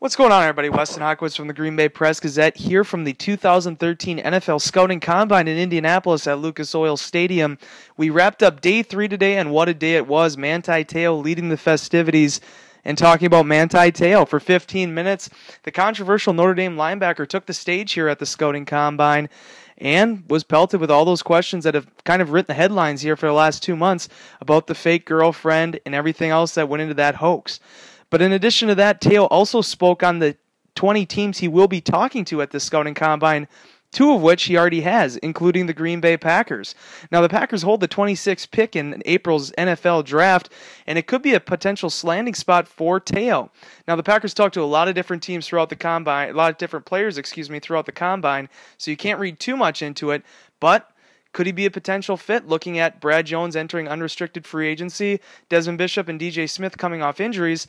What's going on, everybody? Wes Hodkiewicz from the Green Bay Press-Gazette here from the 2013 NFL Scouting Combine in Indianapolis at Lucas Oil Stadium. We wrapped up day 3 today, and what a day it was. Manti Teo leading the festivities. And talking about Manti Teo for 15 minutes, the controversial Notre Dame linebacker took the stage here at the Scouting Combine and was pelted with all those questions that have kind of written the headlines here for the last 2 months about the fake girlfriend and everything else that went into that hoax. But in addition to that, Teo also spoke on the 20 teams he will be talking to at the Scouting Combine, 2 of which he already has, including the Green Bay Packers. Now, the Packers hold the 26th pick in April's NFL draft, and it could be a potential landing spot for Teo. Now, the Packers talked to a lot of different teams throughout the Combine, a lot of different players, throughout the Combine, so you can't read too much into it, but could he be a potential fit looking at Brad Jones entering unrestricted free agency, Desmond Bishop and DJ Smith coming off injuries,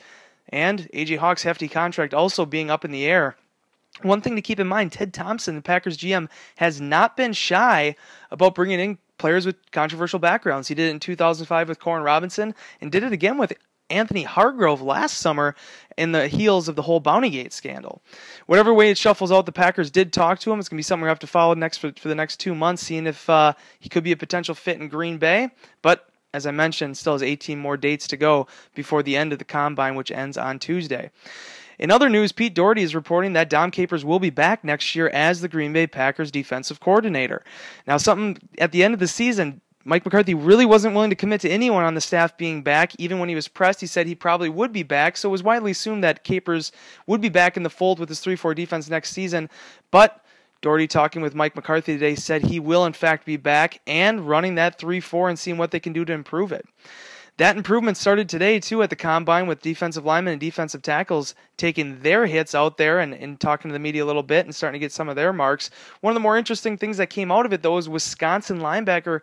and A.J. Hawk's hefty contract also being up in the air? One thing to keep in mind, Ted Thompson, the Packers GM, has not been shy about bringing in players with controversial backgrounds. He did it in 2005 with Corn Robinson and did it again with Anthony Hargrove last summer in the heels of the whole Bountygate scandal. Whatever way it shuffles out, the Packers did talk to him. It's going to be something we have to follow next for the next 2 months, seeing if he could be a potential fit in Green Bay. But as I mentioned, still has 18 more dates to go before the end of the Combine, which ends on Tuesday. In other news, Pete Doherty is reporting that Dom Capers will be back next year as the Green Bay Packers defensive coordinator. Now, something at the end of the season, Mike McCarthy really wasn't willing to commit to anyone on the staff being back. Even when he was pressed, he said he probably would be back, so it was widely assumed that Capers would be back in the fold with his 3-4 defense next season. But Doherty, talking with Mike McCarthy today, said he will in fact be back and running that 3-4 and seeing what they can do to improve it. That improvement started today, too, at the Combine with defensive linemen and defensive tackles taking their hits out there and talking to the media a little bit and starting to get some of their marks. One of the more interesting things that came out of it, though, is Wisconsin linebacker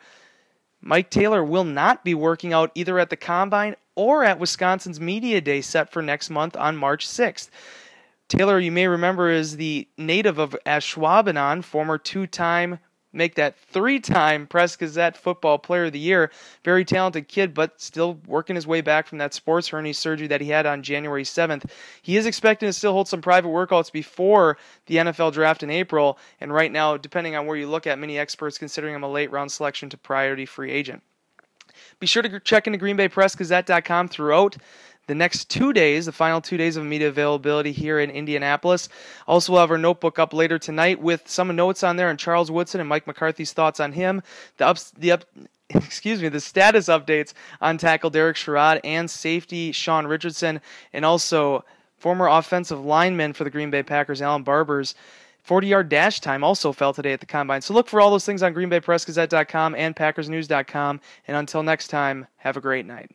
Mike Taylor will not be working out either at the Combine or at Wisconsin's Media Day set for next month on March 6th. Taylor, you may remember, is the native of Ashwaubenon, former 2-time, make that 3-time Press-Gazette Football Player of the Year. Very talented kid, but still working his way back from that sports hernia surgery that he had on January 7th. He is expecting to still hold some private workouts before the NFL draft in April, and right now, depending on where you look at, many experts considering him a late-round selection to priority free agent. Be sure to check into greenbaypressgazette.com throughout the next 2 days, the final 2 days of media availability here in Indianapolis. Also, we'll have our notebook up later tonight with some notes on there on Charles Woodson and Mike McCarthy's thoughts on him. The status updates on tackle Derek Sherrod and safety Sean Richardson, and also former offensive lineman for the Green Bay Packers, Alan Barber's 40-yard dash time also fell today at the Combine. So look for all those things on greenbaypressgazette.com and packersnews.com. And until next time, have a great night.